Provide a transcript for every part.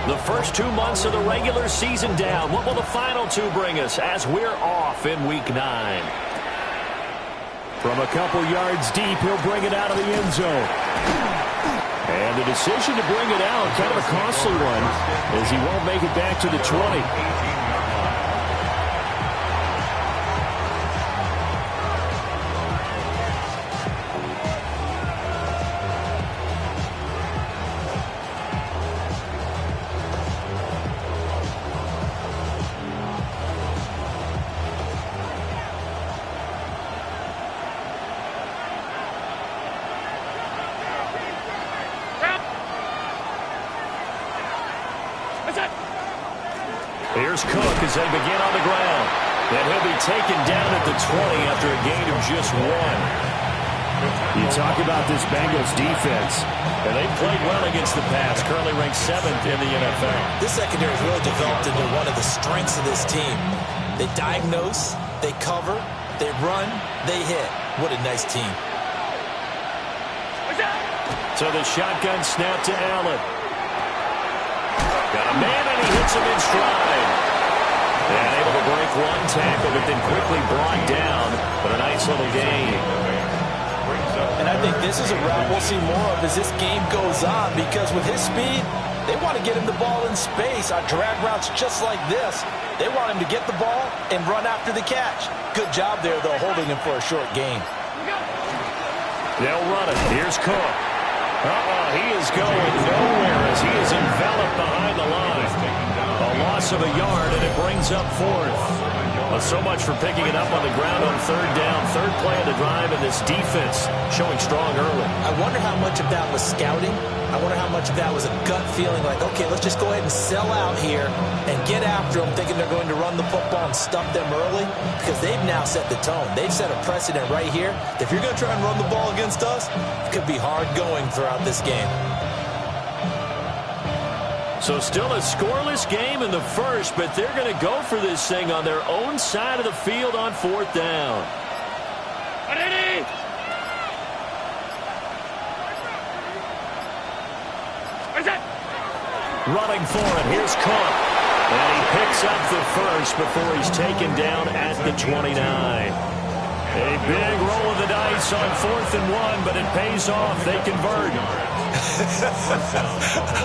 The first 2 months of the regular season down. What will the final two bring us as we're off in Week 9? From a couple yards deep, he'll bring it out of the end zone. And the decision to bring it out, kind of a costly one, as he won't make it back to the 20. Here's Cook as they begin on the ground. And he'll be taken down at the 20 after a gain of just 1. You talk about this Bengals defense. And they played well against the pass, currently ranked 7th in the NFL. This secondary has really developed into one of the strengths of this team. They diagnose, they cover, they run, they hit. What a nice team. So the shotgun snap to Allen. Got a man, and he hits him in stride. And able to break one tackle, but then quickly brought down. But a nice little gain. And I think this is a route we'll see more of as this game goes on, because with his speed, they want to get him the ball in space on drag routes just like this. They want him to get the ball and run after the catch. Good job there, though, holding him for a short gain. They'll run it. Here's Cook. He is going nowhere as he is enveloped behind the line. A loss of a yard, and it brings up 4th. Well, so much for picking it up on the ground on 3rd down. 3rd play of the drive, and this defense showing strong early. I wonder how much of that was scouting. I wonder how much of that was a gut feeling like, okay, let's just go ahead and sell out here and get after them, thinking they're going to run the football and stuff them early, because they've now set the tone. They've set a precedent right here. If you're going to try and run the ball against us, it could be hard going throughout this game. So still a scoreless game in the first, but they're going to go for this thing on their own side of the field on 4th down. Running for it. Here's Cook. And he picks up the first before he's taken down at the 29. A big roll of the dice on 4th and 1, but it pays off. They convert.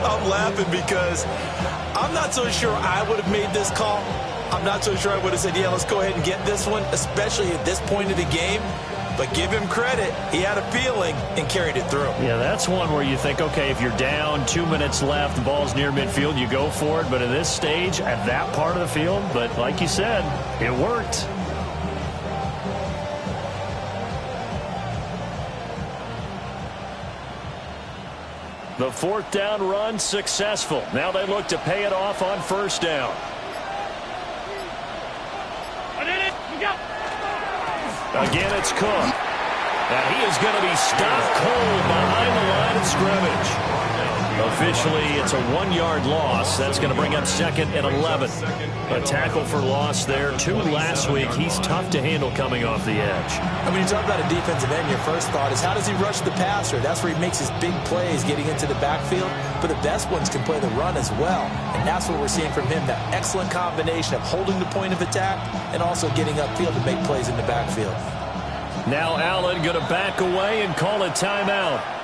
I'm laughing because I'm not so sure I would have made this call. I'm not so sure I would have said, yeah, let's go ahead and get this one, especially at this point of the game. But give him credit. He had a feeling and carried it through. Yeah, that's one where you think, okay, if you're down, 2 minutes left, the ball's near midfield, you go for it. But at this stage, at that part of the field, but like you said, it worked. The 4th down run successful. Now they look to pay it off on 1st down. Again, it's Cook. And he is going to be stopped cold behind the line of scrimmage. Officially, it's a 1-yard loss. That's going to bring up 2nd and 11. A tackle for loss there. 2 last week. He's tough to handle coming off the edge. And when you talk about a defensive end, your first thought is, how does he rush the passer? That's where he makes his big plays, getting into the backfield. But the best ones can play the run as well. And that's what we're seeing from him, that excellent combination of holding the point of attack and also getting upfield to make plays in the backfield. Now Allen going to back away and call a timeout.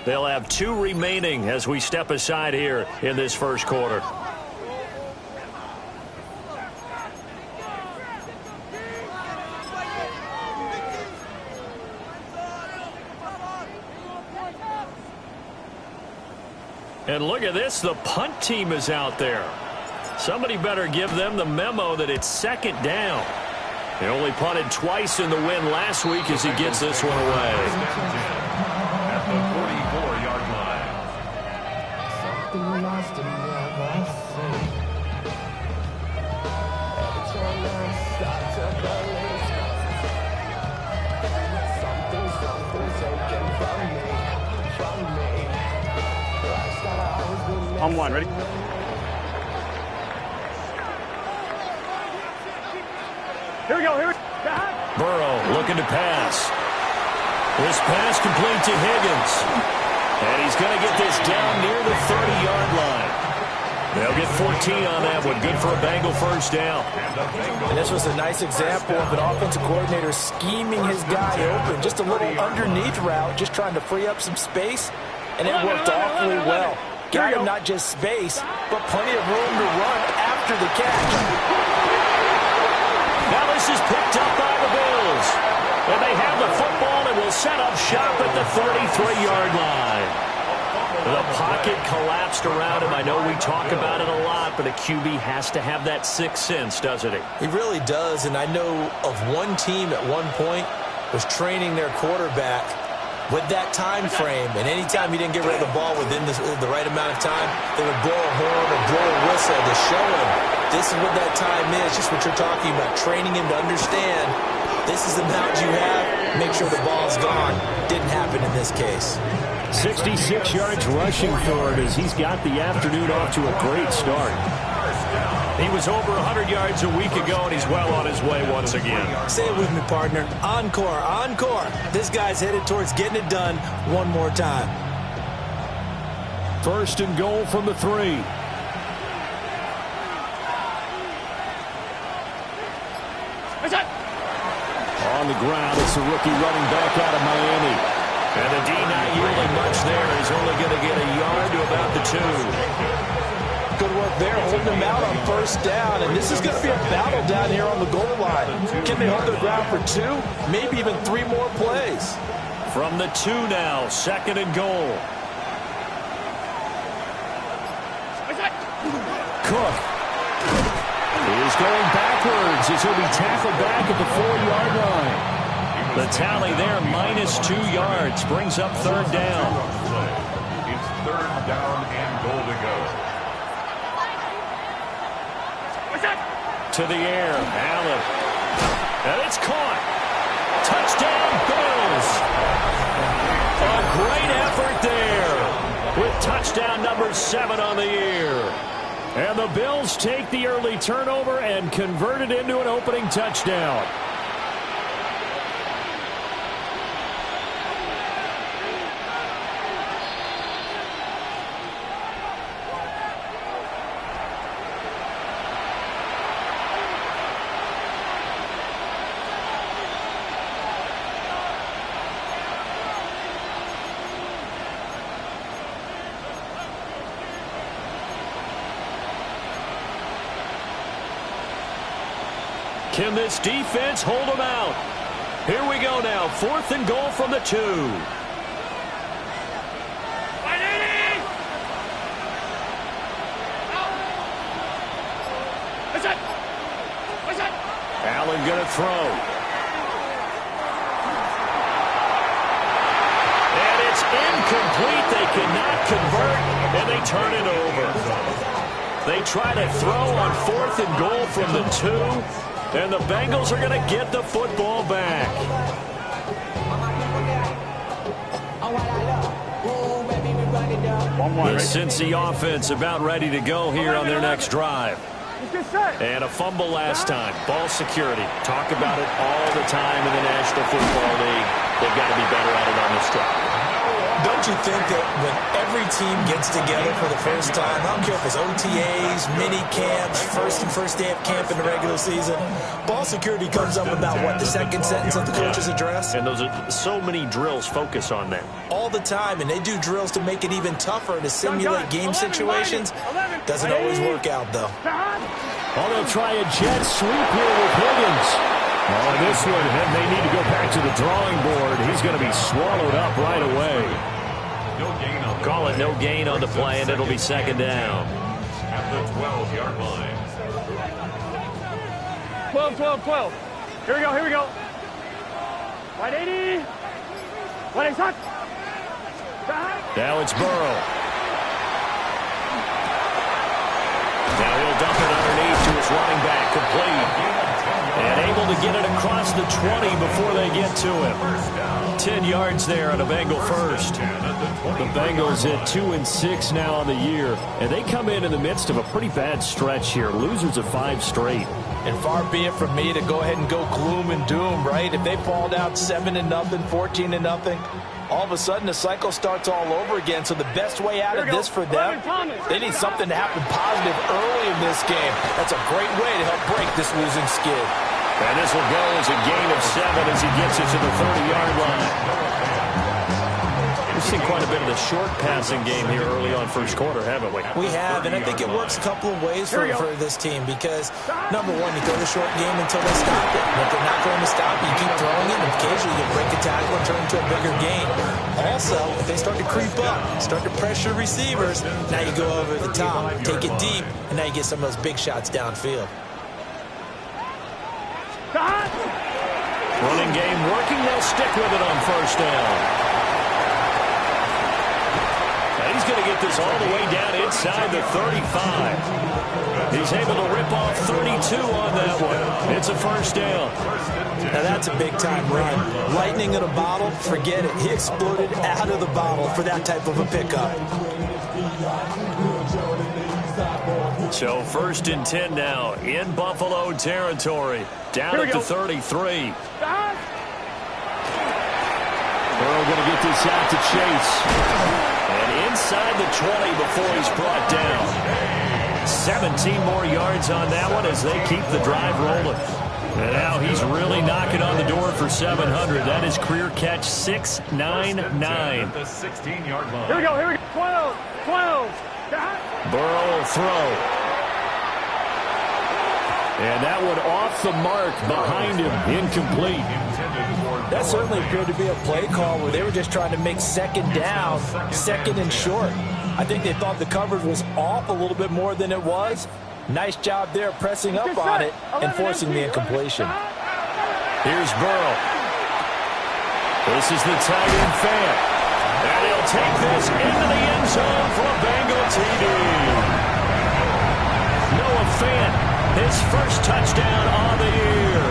They'll have 2 remaining as we step aside here in this first quarter. And look at this, the punt team is out there. Somebody better give them the memo that it's second down. They only punted twice in the win last week as he gets this one away. At the 44-yard line. Something lost and never seen. Every time I start to believe something's taken from me. On one, ready? Here we go, here we go. Burrow looking to pass. This pass complete to Higgins. And he's going to get this down near the 30-yard line. They'll get 14 on that one. Good for a Bengal first down. And this was a nice example of an offensive coordinator scheming his guy open. Just a little underneath route, just trying to free up some space. And it worked awfully well. Got him not just space, but plenty of room to run after the catch. Now this is picked up by the Bills. And they have the football and will set up shop at the 33-yard line. The pocket collapsed around him. I know we talk about it a lot, but a QB has to have that sixth sense, doesn't he? He really does, and I know of one team at one point was training their quarterback with that time frame, and anytime he didn't get rid of the ball within the right amount of time, they would blow a horn or blow a whistle to show him this is what that time is, just what you're talking about, training him to understand this is the amount you have, make sure the ball's gone. Didn't happen in this case. 66 yards rushing for him as he's got the afternoon off to a great start. He was over 100 yards a week ago, and he's well on his way once again. Say it with me, partner. Encore, encore. This guy's headed towards getting it done one more time. First and goal from the 3. On the ground, it's the rookie running back out of Miami. And the D not yielding much there. He's only going to get a yard to about the 2. Good work there, holding them out on first down. And this is going to be a battle down here on the goal line. Can they hold their ground for 2? Maybe even 3 more plays. From the 2 now, second and goal. Cook is going backwards as he'll be tackled back at the 4-yard line. The tally there, -2 yards, brings up third down. It's third down and goal to go. To the air, Allen. And it's caught. Touchdown, Bills. A great effort there with touchdown number 7 on the year. And the Bills take the early turnover and convert it into an opening touchdown. Can this defense hold them out? Here we go now. Fourth and goal from the 2. Allen going to throw. And it's incomplete. They cannot convert, and they turn it over. They try to throw on fourth and goal from the 2. And the Bengals are going to get the football back. The Cincy offense about ready to go here on their next drive. And a fumble last time. Ball security. Talk about it all the time in the National Football League. They've got to be better at it on this drive. Don't you think that when every team gets together for the first time, I don't care if it's OTAs, mini camps, first day of camp in the regular season, ball security comes up about, what, the second sentence of the coach's address? And those are so many drills focus on that. All all the time, and they do drills to make it even tougher to simulate game situations. Doesn't always work out, though. Oh, they'll try a jet sweep here with Higgins. Oh, this one, and they need to go back to the drawing board. He's going to be swallowed up right away. Call it no gain on the play, and it'll be second down. At the 12-yard line. 12, 12, 12. Here we go, here we go. 180. 180. Now it's Burrow. Now he'll dump it underneath to his running back, complete. And able to get it across the 20 before they get to him. 10 yards there on a Bengal first. The Bengals at 2-6 now on the year, and they come in the midst of a pretty bad stretch here. Losers of 5 straight. And far be it from me to go ahead and go gloom and doom, right? If they fall down 7-0, 14-0, all of a sudden the cycle starts all over again. So the best way out of this for them, they need something to happen positive early in this game. That's a great way to help break this losing skid. And this will go as a gain of 7 as he gets it to the 30-yard line. We've seen quite a bit of the short passing game here early on first quarter, haven't we? We have, and I think it works a couple of ways for this team because, number one, you throw the short game until they stop it. And if they're not going to stop it, you keep throwing it, and occasionally you break a tackle and turn into a bigger gain. Also, if they start to creep up, start to pressure receivers, now you go over the top, take it deep, and now you get some of those big shots downfield. Running game working. They'll stick with it on first down. And he's going to get this all the way down inside the 35. He's able to rip off 32 on that one. It's a first down. Now that's a big-time run. Lightning in a bottle, forget it. He exploded out of the bottle for that type of a pickup. So first and 10 now in Buffalo territory. Down at the 33. Burrow going to get this out to Chase. And inside the 20 before he's brought down. 17 more yards on that one as they keep the drive rolling. And now he's really knocking on the door for 700. That is career catch 699. The 16-yard line. Here we go, here we go. 12, 12. Burrow will throw. And that one off the mark behind him, incomplete. That certainly appeared to be a play call where they were just trying to make second down, second and short. I think they thought the coverage was off a little bit more than it was. Nice job there pressing up on it and forcing the incompletion. Here's Burrow. This is the tight end fan. And he'll take this into the end zone for a Bengal TD. Noah Fant. His first touchdown on the year.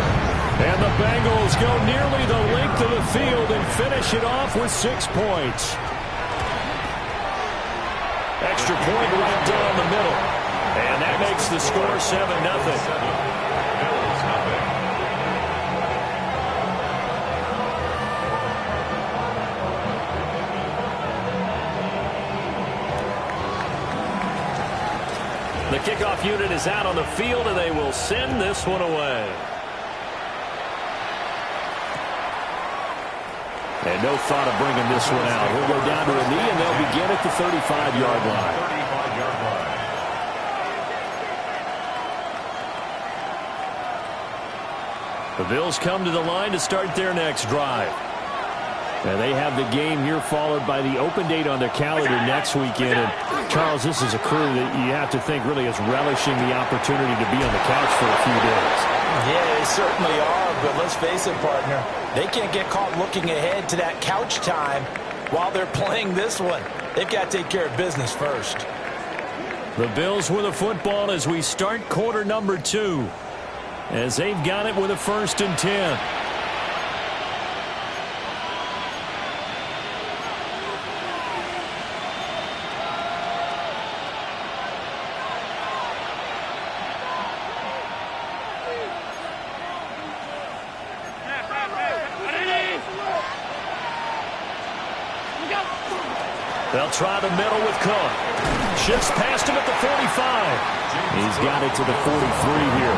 And the Bengals go nearly the length of the field and finish it off with 6 points. Extra point right down the middle. And that makes the score 7-0. The kickoff unit is out on the field, and they will send this one away. And no thought of bringing this one out. He'll go down to a knee, and they'll begin at the 35-yard line. 35-yard line. The Bills come to the line to start their next drive. And they have the game here followed by the open date on their calendar next weekend. And Charles, this is a crew that you have to think really is relishing the opportunity to be on the couch for a few days. Yeah, they certainly are, but let's face it, partner. They can't get caught looking ahead to that couch time while they're playing this one. They've got to take care of business first. The Bills with a football as we start quarter number 2. As they've got it with a 1st and 10. They'll try the middle with Cook. Shifts past him at the 45. He's got it to the 43 here.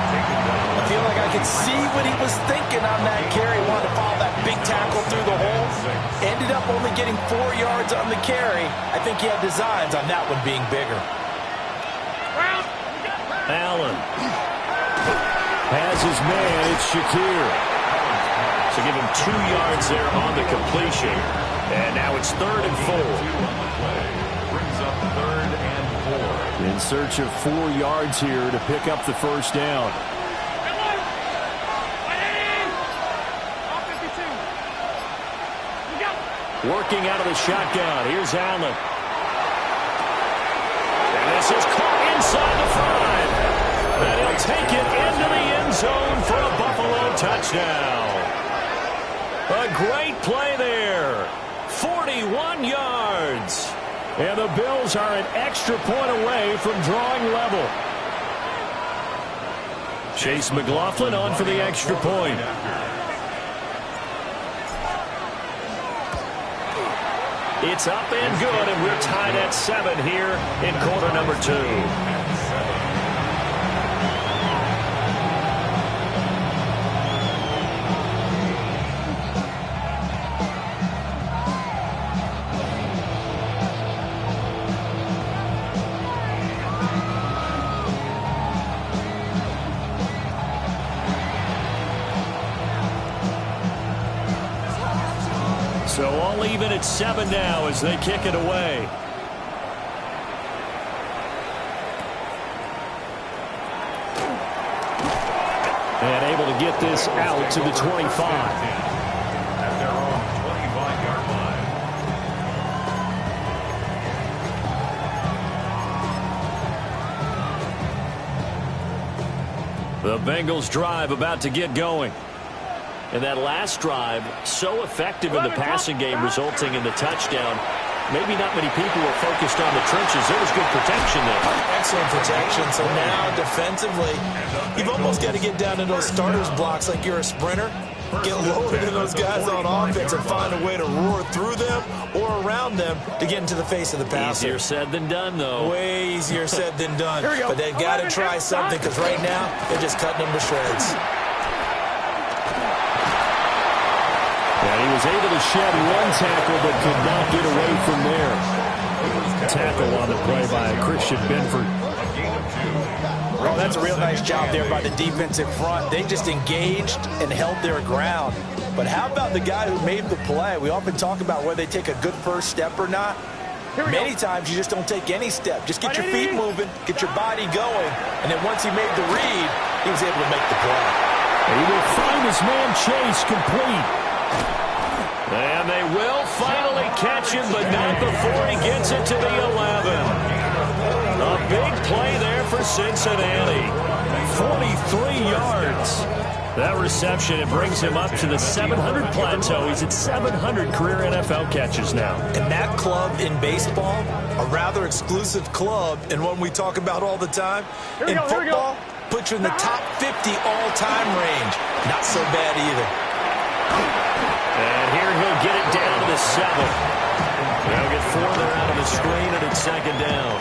I feel like I could see what he was thinking on that carry. Wanted to follow that big tackle through the hole. Ended up only getting 4 yards on the carry. I think he had designs on that one being bigger. Allen has his man. It's Shakir. So give him 2 yards there on the completion. And now it's 3rd and 4. Brings up 3rd and 4. In search of 4 yards here to pick up the first down. Working out of the shotgun. Here's Allen. And this is caught inside the 5. And he'll take it into the end zone for a Buffalo touchdown. A great play there. 41 yards. And the Bills are an extra point away from drawing level. Chase McLaughlin on for the extra point. It's up and good, and we're tied at 7 here in quarter number 2. So all even at 7 now as they kick it away. And able to get this out to the 25. At their own 25-yard line. The Bengals drive about to get going. And that last drive, so effective in the passing game, resulting in the touchdown. Maybe not many people were focused on the trenches. There was good protection there. Excellent protection. So now, defensively, you've almost got to get down to those starters blocks like you're a sprinter. Get loaded in those guys on offense and find a way to roar through them or around them to get into the face of the passer. Easier said than done, though. Way easier said than done. But they've got to try something because right now, they're just cutting them to shreds. And he was able to shed 1 tackle but could not get away from there. Tackle on the play by Christian Benford. Oh, that's a real nice job there by the defensive front. They just engaged and held their ground. But how about the guy who made the play? We often talk about whether they take a good first step or not. Many times you just don't take any step. Just get your feet moving, get your body going, and then once he made the read, he was able to make the play. He will find his man Chase complete. And they will finally catch him, but not before he gets it to the 11. A big play there for Cincinnati. 43 yards. That reception, it brings him up to the 700 plateau. He's at 700 career NFL catches now. And that club in baseball, a rather exclusive club, and one we talk about all the time. In football, puts you in the top 50 all-time range. Not so bad either. And here he'll get it down to the 7. They'll get 4 there out of the screen, and it's 2nd down.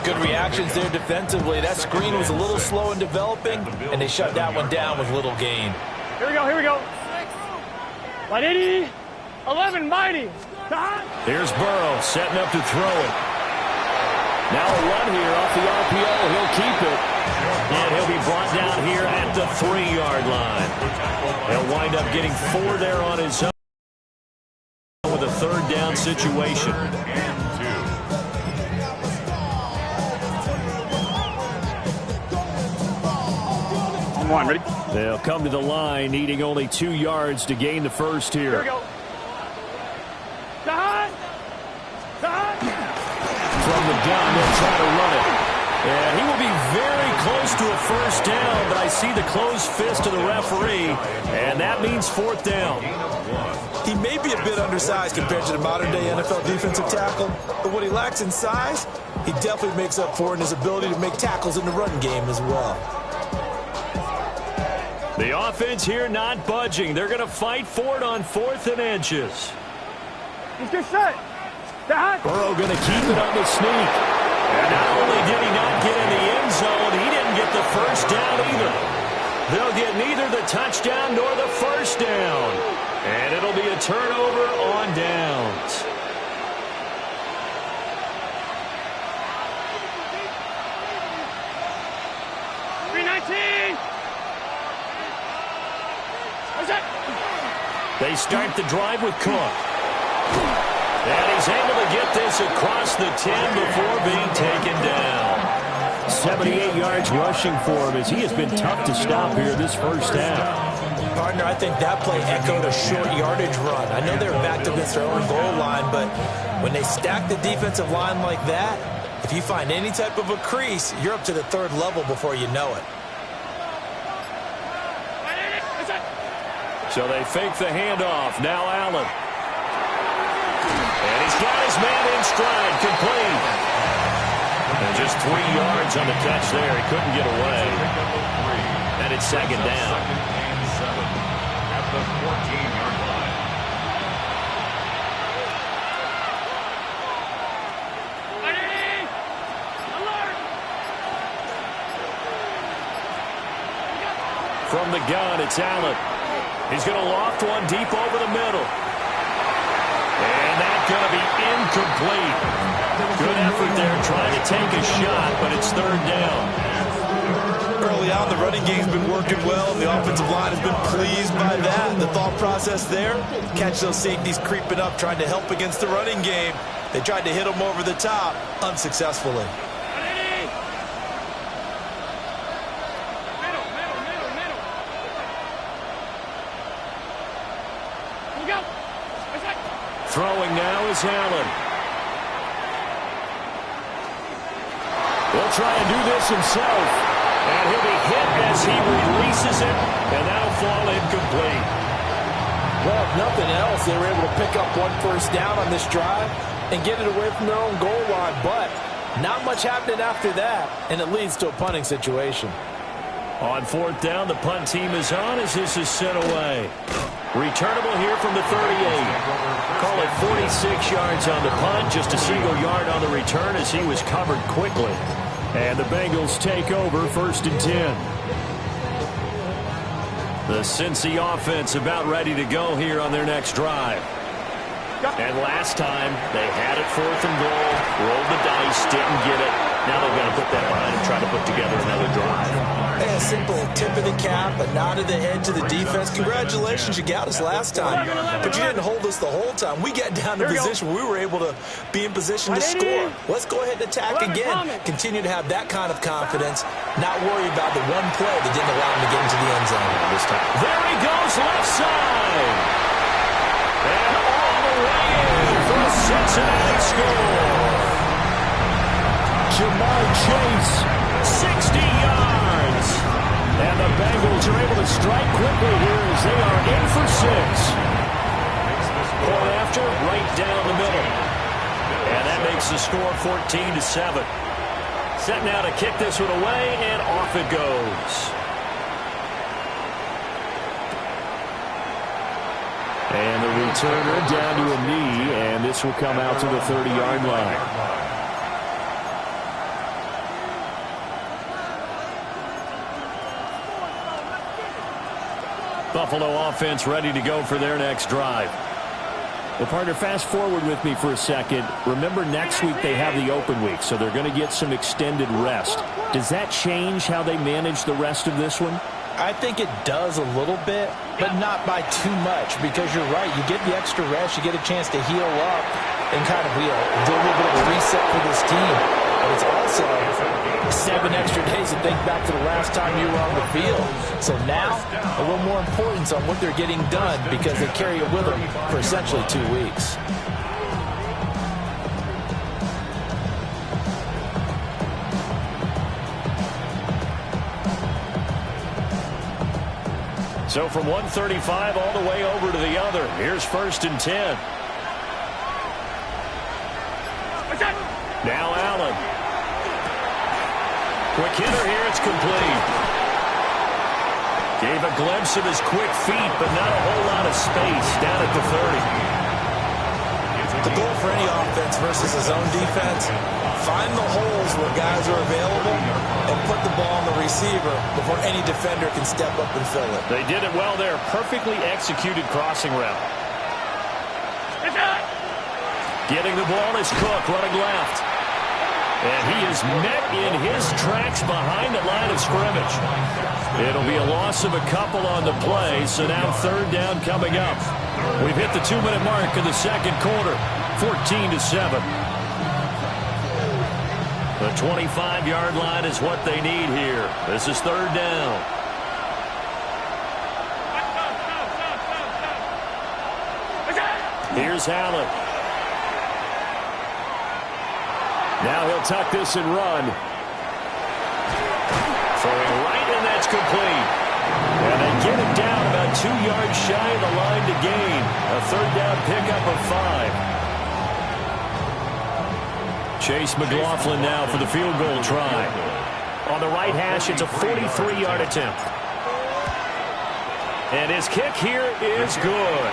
Good reactions there defensively. That screen was a little slow in developing, and they shut that one down with little gain. Here we go, here we go. 180, 11, mighty. Here's Burrow setting up to throw it. Now a run here off the RPO. He'll keep it. And he'll be brought down here at the 3-yard line. He'll wind up getting 4 there on his own with a 3rd down situation. Come on, ready? They'll come to the line, needing only 2 yards to gain the first here. Here we go. Side. From the gun, they'll try to run it. And he will be very close to a first down, but I see the closed fist of the referee, and that means 4th down. He may be a bit undersized compared to the modern-day NFL defensive tackle, but what he lacks in size, he definitely makes up for in his ability to make tackles in the run game as well. The offense here not budging. They're going to fight for it on 4th and inches. He's good set. Burrow going to keep it on the sneak. And not only did he not get in the end zone, he didn't get the first down either. They'll get neither the touchdown nor the first down. And it'll be a turnover on downs. They start the drive with Cook. And he's able to get this across the 10 before being taken down. 78 yards rushing for him as he has been tough to stop here this first half. Partner, I think that play echoed a short yardage run. I know they were backed against their own goal line, but when they stack the defensive line like that, if you find any type of a crease, you're up to the third level before you know it. So they fake the handoff. Now Allen. And he's got his man in stride, complete. And just 3 yards on the catch there. He couldn't get away. And it's second down. At the 14-yard line. From the gun, it's Allen. He's going to loft one deep over the middle. And that's going to be incomplete. Good effort there trying to take a shot, but it's third down. Early on, the running game's been working well, and the offensive line has been pleased by that. The thought process there, catch those safeties creeping up, trying to help against the running game. They tried to hit them over the top, unsuccessfully. Throwing now is Allen. He'll try and do this himself. And he'll be hit as he releases it. And that'll fall incomplete. Well, if nothing else, they were able to pick up one first down on this drive and get it away from their own goal line. But not much happening after that, and it leads to a punting situation. On fourth down, the punt team is on as this is sent away. Returnable here from the 38. Call it 46 yards on the punt, just a single yard on the return as he was covered quickly. And the Bengals take over first and 10. The Cincy offense about ready to go here on their next drive. And last time, they had it fourth and goal, rolled the dice, didn't get it. Now they're going to put that behind and try to put together another drive. Hey, a simple tip of the cap, a nod of the head to the defense. Congratulations, you got us last time. But you didn't hold us the whole time. We got down to position where we were able to be in position to score. Let's go ahead and attack again. Continue to have that kind of confidence, not worry about the one play that didn't allow him to get into the end zone this time. There he goes, left side. And all the way in for a Cincinnati score. Jamar Chase, 60 yards. And the Bengals are able to strike quickly here as they are in for 6. Point after, right down the middle. And that makes the score 14-7. Set now to kick this one away, and off it goes. And the returner down to a knee, and this will come out to the 30-yard line. Buffalo offense ready to go for their next drive. Well, partner, fast forward with me for a second. Remember, next week they have the open week, so they're going to get some extended rest. Does that change how they manage the rest of this one? I think it does a little bit, but not by too much, because you're right. You get the extra rest, you get a chance to heal up and kind of, do a little bit of a reset for this team. But it's also 7 extra days to think back to the last time you were on the field. So now, a little more importance on what they're getting done because they carry it with them for essentially 2 weeks. So from 135 all the way over to the other. Here's first and 10. Now Allen. Quick hitter here, it's complete. Gave a glimpse of his quick feet, but not a whole lot of space down at the 30. The goal for any offense versus his own defense, find the holes where guys are available and put the ball on the receiver before any defender can step up and fill it. They did it well there. Perfectly executed crossing route. Getting the ball is Cook running left. And he is met in his tracks behind the line of scrimmage. It'll be a loss of a couple on the play, so now third down coming up. We've hit the 2-minute mark in the second quarter, 14-7. The 25-yard line is what they need here. This is third down. Here's Allen. Now he'll tuck this and run. Throwing right, and that's complete. And they get it down about 2 yards shy of the line to gain. A third down pickup of 5. Chase McLaughlin now for the field goal try. On the right hash, it's a 43-yard attempt. And his kick here is good.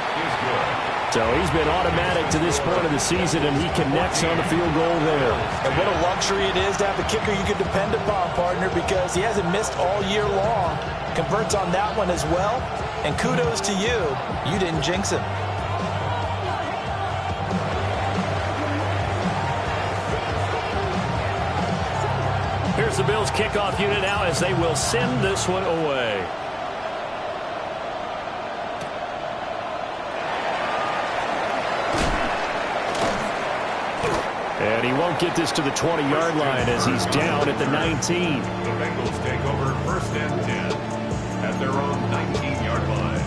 So he's been automatic to this point of the season, and he connects on the field goal there. And what a luxury it is to have a kicker you can depend upon, partner, because he hasn't missed all year long. Converts on that one as well. And kudos to you. You didn't jinx him. Here's the Bills kickoff unit now as they will send this one away. And he won't get this to the 20-yard line as he's down at the 19. The Bengals take over first and 10 at their own 19-yard line.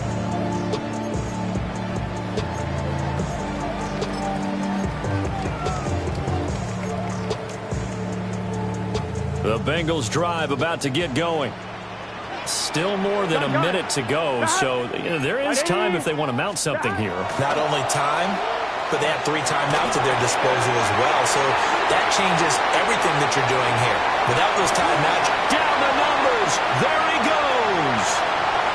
The Bengals drive about to get going. Still more than a minute to go, so there is time if they want to mount something here. Not only time, but they have 3 timeouts at their disposal as well. So that changes everything that you're doing here. Without those timeouts, down the numbers. There he goes.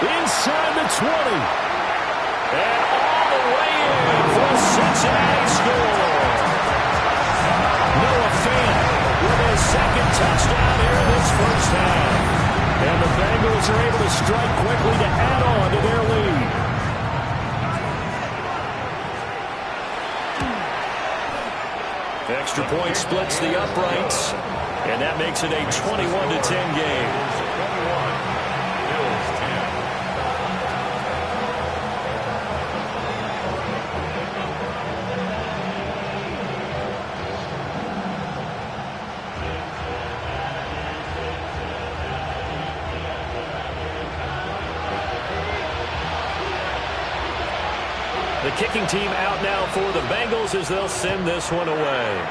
Inside the 20. And all the way in for a Cincinnati score. Noah Fant with his second touchdown here in this first half. And the Bengals are able to strike quickly to add on to their lead. Extra point splits the uprights, and that makes it a 21-10 game. The kicking team out now for the Bengals as they'll send this one away.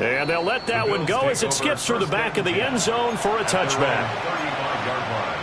And they'll let that one go as it skips through the back of the end zone for a touchback. 35-yard line.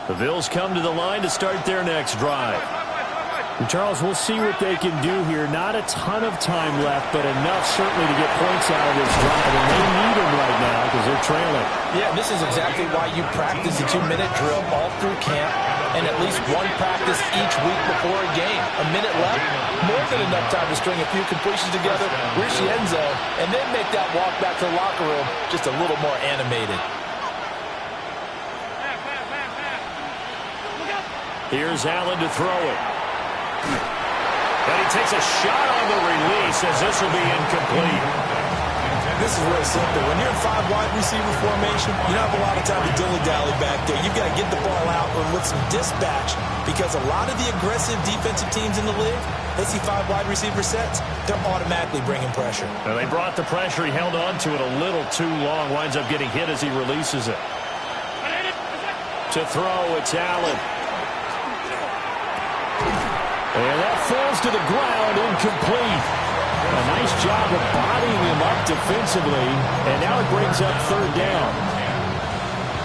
The Bills come to the line to start their next drive. And Charles, we'll see what they can do here. Not a ton of time left, but enough certainly to get points out of this drive. And they need them right now because they're trailing. Yeah, this is exactly why you practice a 2-minute drill all through camp and at least one practice each week before a game. A minute left, more than enough time to string a few completions together, reach the end zone, and then make that walk back to the locker room just a little more animated. Here's Allen to throw it. And he takes a shot on the release as this will be incomplete. This is real simple. When you're in 5 wide receiver formation, you don't have a lot of time to dilly-dally back there. You've got to get the ball out with some dispatch because a lot of the aggressive defensive teams in the league, they see 5 wide receiver sets, they're automatically bringing pressure. And they brought the pressure. He held on to it a little too long. Winds up getting hit as he releases it. To throw, it's Allen. falls to the ground, incomplete. A nice job of bodying him up defensively, and now it brings up third down.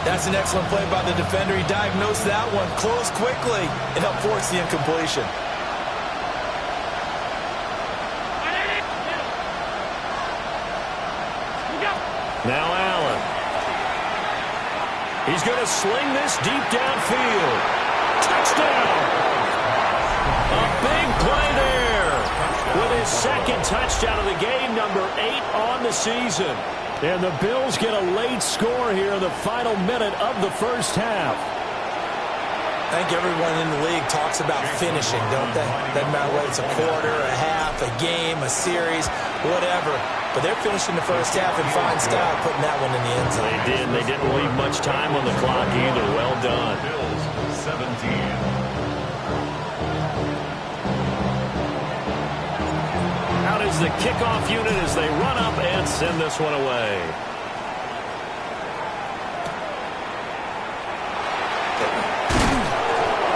That's an excellent play by the defender. He diagnosed that one, closed quickly, and helped force the incompletion. Now Allen. He's going to sling this deep downfield. Touchdown! A big play there with his second touchdown of the game, number 8 on the season. And the Bills get a late score here in the final minute of the first half. I think everyone in the league talks about finishing, don't they? Doesn't matter whether it's a quarter, a half, a game, a series, whatever. But they're finishing the first half in fine style, putting that one in the end zone. They did. They didn't leave much time on the clock either. Well done. Bills 17. Out is the kickoff unit as they run up and send this one away.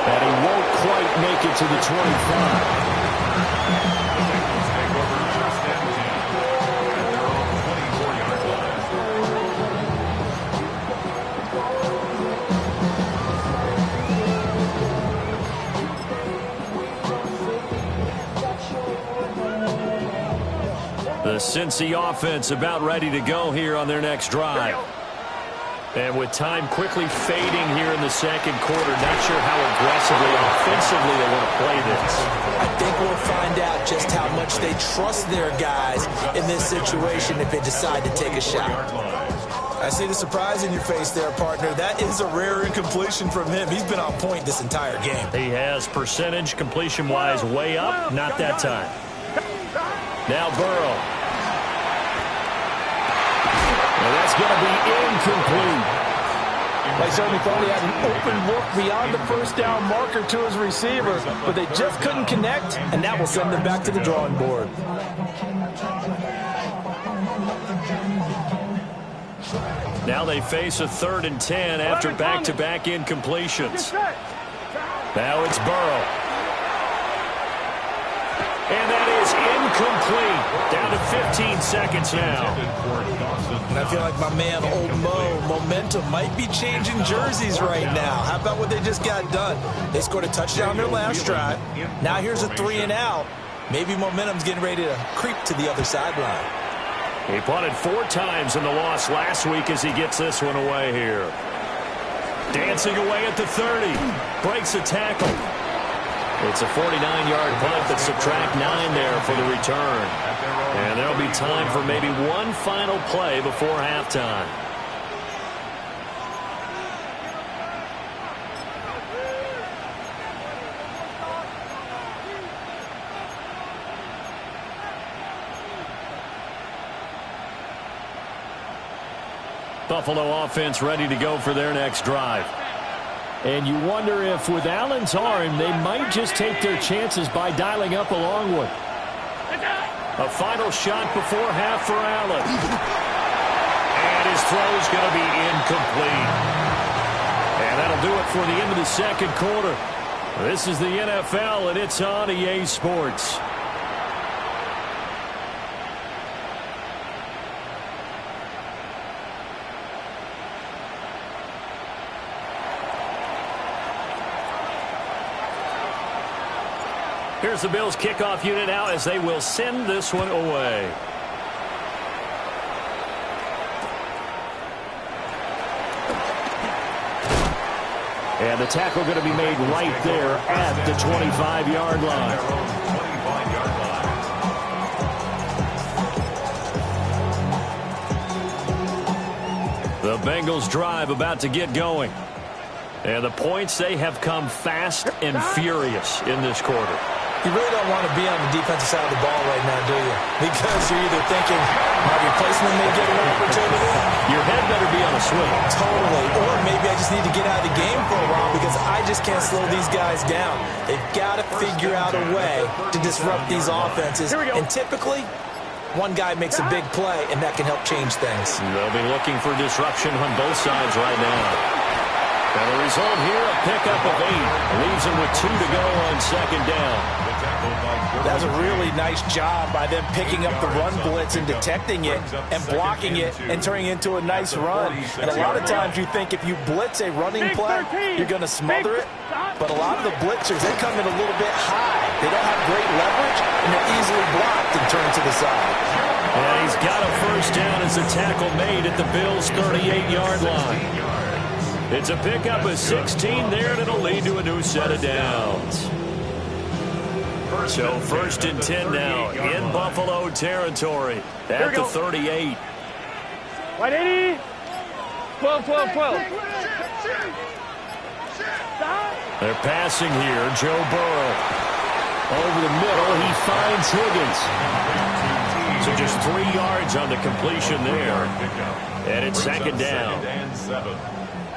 And he won't quite make it to the 25. The Cincy offense about ready to go here on their next drive. And with time quickly fading here in the second quarter, not sure how aggressively, offensively they want to play this. I think we'll find out just how much they trust their guys in this situation if they decide to take a shot. I see the surprise in your face there, partner. That is a rare incompletion from him. He's been on point this entire game. He has percentage completion-wise way up, not that time. Now Burrow. And that's going to be incomplete. They certainly thought he had an open look beyond the first down marker to his receiver, but they just couldn't connect, and that will send them back to the drawing board. Now they face a 3rd and 10 after back-to-back incompletions. Now it's Burrow. And that is incomplete. Down to 15 seconds now. And I feel like my man, Old Mo, momentum might be changing jerseys right now. How about what they just got done? They scored a touchdown their last drive. Now here's a 3 and out. Maybe momentum's getting ready to creep to the other sideline. He punted 4 times in the loss last week as he gets this one away here. Dancing away at the 30. Breaks a tackle. It's a 49-yard punt, but subtract 9 there for the return. And there'll be time for maybe one final play before halftime. Buffalo offense ready to go for their next drive. And you wonder if with Allen's arm, they might just take their chances by dialing up a long one. A final shot before half for Allen. And his throw is going to be incomplete. And that'll do it for the end of the second quarter. This is the NFL, and it's on EA Sports. Here's the Bills kickoff unit out as they will send this one away. And the tackle going to be made right there at the 25-yard line. The Bengals drive about to get going. And the points, they have come fast and furious in this quarter. You really don't want to be on the defensive side of the ball right now, do you? Because you're either thinking my replacement may get an opportunity. Your head better be on a swivel. Totally. Or maybe I just need to get out of the game for a while because I just can't slow these guys down. They've got to figure out a way to disrupt these offenses. And typically, one guy makes a big play, and that can help change things. They'll be looking for disruption on both sides right now. And the result here, a pickup of 8. Leaves them with 2 to go on second down. That was a really nice job by them picking up the run blitz and detecting it and blocking it and turning it into a nice run. And a lot of times you think if you blitz a running play, you're going to smother it. But a lot of the blitzers, they come in a little bit high. They don't have great leverage, and they're easily blocked and turned to the side. And he's got a first down as the tackle made at the Bills' 38-yard line. It's a pickup of 16 there, and it'll lead to a new set of downs. So first and 10 now in Buffalo territory at the 38. 180. 12, 12, 12. They're passing here. Joe Burrow. Over the middle, he finds Higgins. So just 3 yards on the completion there. And it's second down.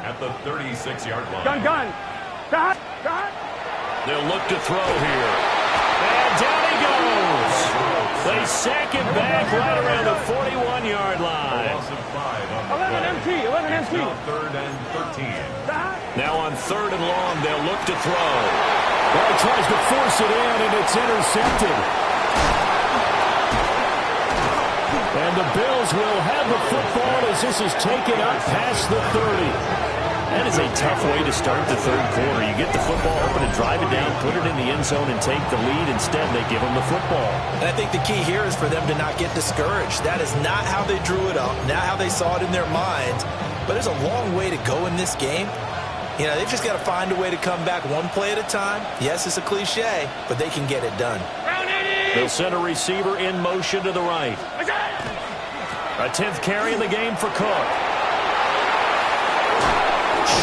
At the 36-yard line. Gun. Dot. They'll look to throw here. And down he goes. They sack him back right around the 41-yard line. 11 MT. Now third and 13. Now on third and long, they'll look to throw. Well, he tries to force it in, and it's intercepted. And the Bills will have the football as this is taken up past the 30. That is a tough way to start the third quarter. You get the football open and drive it down, put it in the end zone, and take the lead. Instead, they give them the football. And I think the key here is for them to not get discouraged. That is not how they drew it up, not how they saw it in their minds. But there's a long way to go in this game. You know, they've just got to find a way to come back one play at a time. Yes, it's a cliche, but they can get it done. They'll send a receiver in motion to the right. A 10th carry in the game for Cook.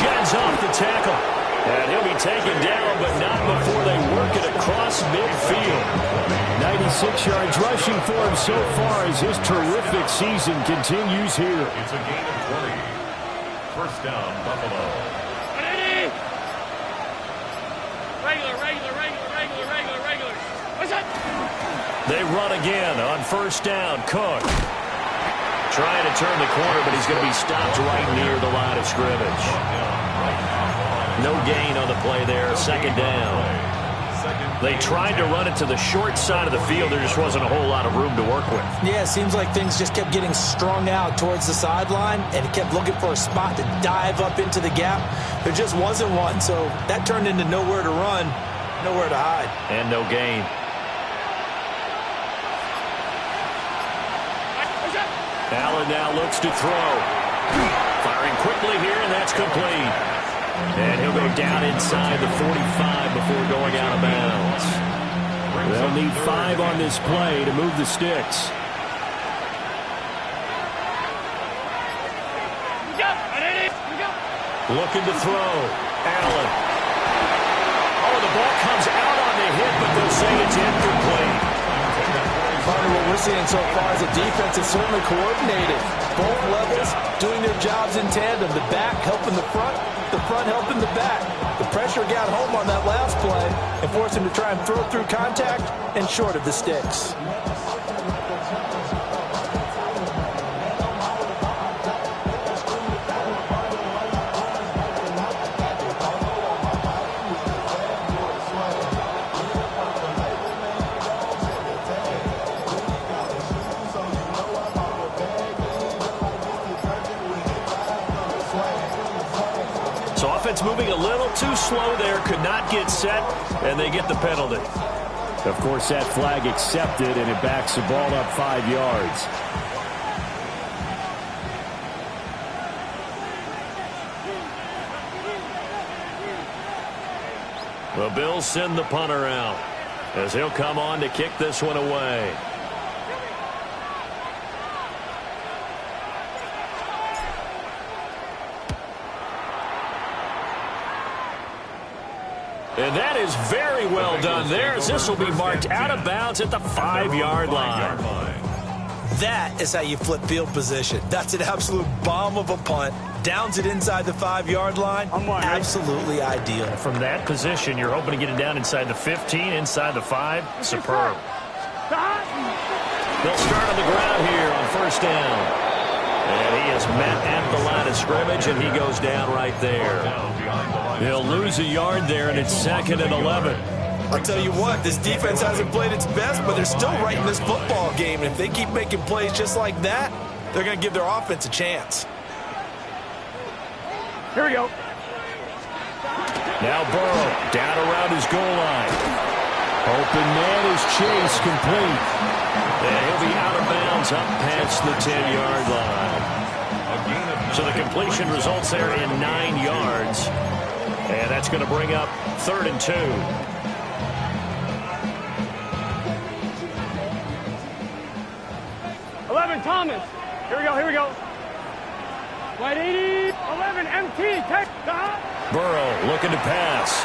Sheds off the tackle. And he'll be taken down, but not before they work it across midfield. 96 yards rushing for him so far as his terrific season continues here. It's a gain of 20. First down, Buffalo. Regular. What's that? They run again on first down. Cook trying to turn the corner, but he's going to be stopped right near the line of scrimmage. No gain on the play there. Second down. They tried to run it to the short side of the field. There just wasn't a whole lot of room to work with. Yeah, it seems like things just kept getting strung out towards the sideline, and he kept looking for a spot to dive up into the gap. There just wasn't one, so that turned into nowhere to run, nowhere to hide. And no gain. Allen now looks to throw. Firing quickly here, and that's complete. And he'll go down inside the 45 before going out of bounds. They'll need 5 on this play to move the sticks. Looking to throw. Allen. Oh, the ball comes out on the hit, but they'll say it's incomplete. What we're seeing so far is the defense is certainly coordinated. Both levels doing their jobs in tandem. The back helping the front helping the back. The pressure got home on that last play and forced him to try and throw through contact and short of the sticks. Offense moving a little too slow there, could not get set, and they get the penalty. Of course, that flag accepted, and it backs the ball up 5 yards. The Bills send the punter out as he'll come on to kick this one away. And that is very well done there, as this will be marked out of bounds at the 5-yard line. That is how you flip field position. That's an absolute bomb of a punt. Downs it inside the 5-yard line. Absolutely ideal. From that position, you're hoping to get it down inside the 15, inside the 5. Superb. They'll start on the ground here on first down. And he is met at the line of scrimmage, and he goes down right there. They'll lose a yard there, and it's 2nd and 11. I'll tell you what, this defense hasn't played its best, but they're still right in this football game. And if they keep making plays just like that, they're going to give their offense a chance. Here we go. Now Burrow down around his goal line. Open man is Chase, complete. And he'll be out of bounds up past the 10-yard line. So the completion results there in 9 yards. And that's going to bring up 3rd and 2. 11, Thomas. Here we go, here we go. Wide 80, 11, MT, take the... Burrow looking to pass.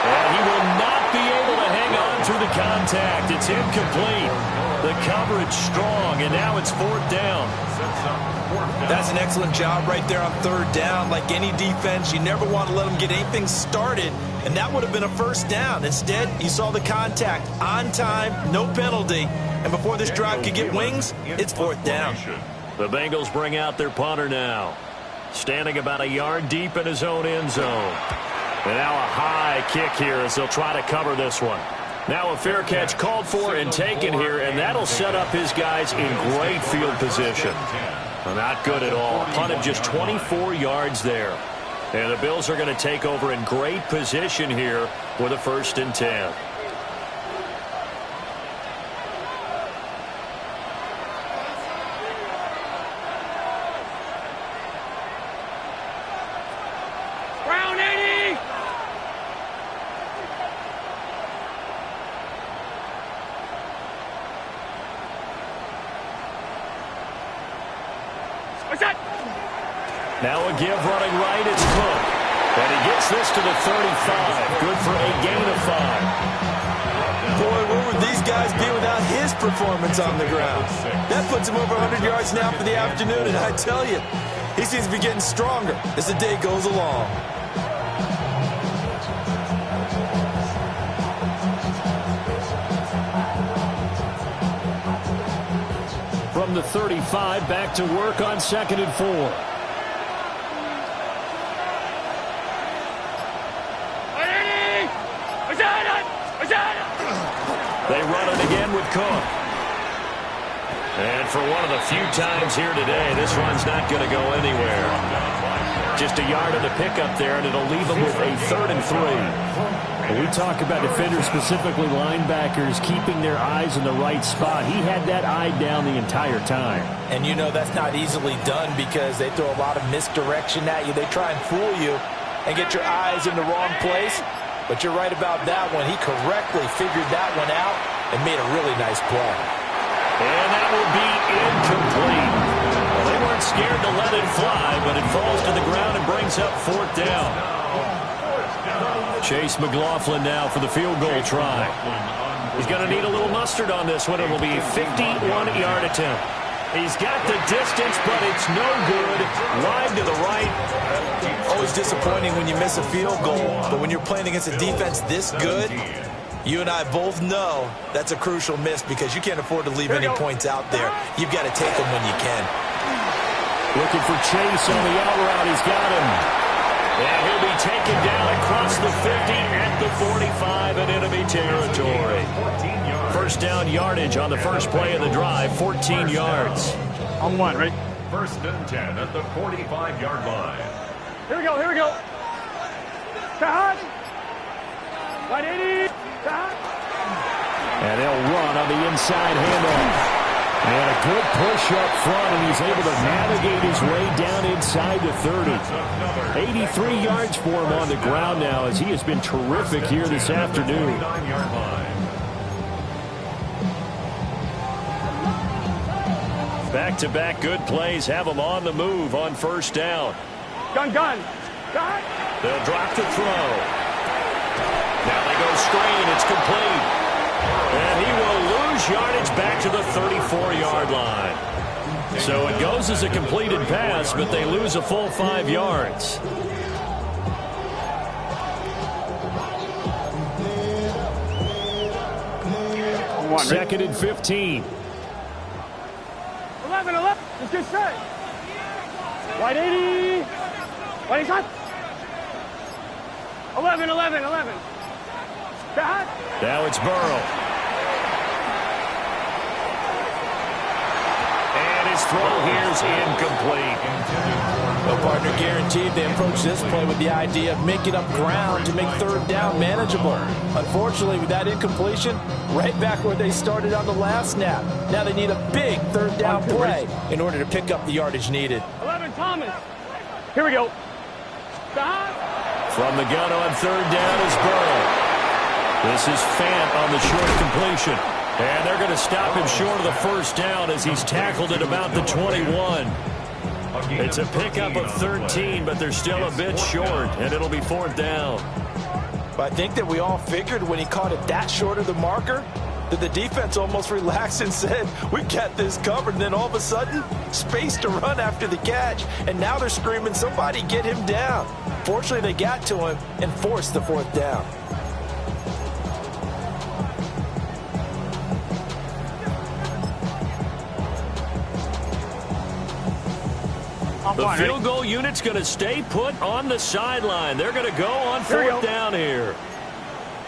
And he will not be able to hang on through the contact. It's incomplete. The coverage strong, and now it's 4th down. That's an excellent job right there on 3rd down. Like any defense, you never want to let them get anything started, and that would have been a 1st down. Instead, you saw the contact on time, no penalty, and before this drive could get wings, it's 4th down. The Bengals bring out their punter now, standing about a yard deep in his own end zone. And now a high kick here as they'll try to cover this one. Now a fair catch called for and taken here, and that'll set up his guys in great field position. Well, not good at all. Punted just 24 yards there. And the Bills are going to take over in great position here with a 1st and 10. Brown 80! What's that? Now a give running right, it's Cook. And he gets this to the 35. Good for a gain of 5. Boy, where would these guys be without his performance on the ground? That puts him over 100 yards now for the afternoon, and I tell you, he seems to be getting stronger as the day goes along. From the 35, back to work on 2nd and 4. They run it again with Cook. And for one of the few times here today, this run's not going to go anywhere. Just a yard of the pickup there, and it'll leave them with a 3rd and 3. When we talk about defenders, specifically linebackers, keeping their eyes in the right spot, he had that eye down the entire time. And you know that's not easily done because they throw a lot of misdirection at you. They try and fool you and get your eyes in the wrong place. But you're right about that one. He correctly figured that one out and made a really nice play. And that will be incomplete. Well, they weren't scared to let it fly, but it falls to the ground and brings up 4th down. Chase McLaughlin now for the field goal try. He's going to need a little mustard on this one. It will be a 51-yard attempt. He's got the distance, but it's no good. Wide to the right. Always disappointing when you miss a field goal, but when you're playing against a defense this good, you and I both know that's a crucial miss because you can't afford to leave any points out there. You've got to take them when you can. Looking for Chase on the out route. He's got him. And he'll be taken down across the 50 at the 45 in enemy territory. 1st down yardage on the first play of the drive, 14 yards. On 1, right? 1st and 10 at the 45-yard line. Here we go, here we go. Cut. 180. Cut. And they'll run on the inside handoff. And a good push up front, and he's able to navigate his way down inside the 30. 83 yards for him on the ground now as he has been terrific here this afternoon. Back-to-back good plays have them on the move on 1st down. Gun. Cut. They'll drop the throw. Now they go screen. It's complete. And he will lose yardage back to the 34-yard line. So it goes as a completed pass, but they lose a full 5 yards. Second and 15. 11. Let's get set. Wide 80. What is that? 11. Stop. Now it's Burrow. And his throw here's incomplete. Well, partner, guaranteed they approach this play with the idea of making up ground to make third down manageable. Unfortunately, with that incompletion, right back where they started on the last snap. Now they need a big third down play in order to pick up the yardage needed. 11, Thomas. Here we go. Stop. From the gun on third down is Burrow. This is Fant on the short completion. And they're going to stop him short of the first down as he's tackled at about the 21. It's a pickup of 13, but they're still a bit short, and it'll be fourth down. But I think that we all figured when he caught it that short of the marker that the defense almost relaxed and said, we've got this covered. And then all of a sudden, space to run after the catch. And now they're screaming, somebody get him down. Fortunately, they got to him and forced the fourth down. The field goal unit's going to stay put on the sideline. They're going to go on fourth down here.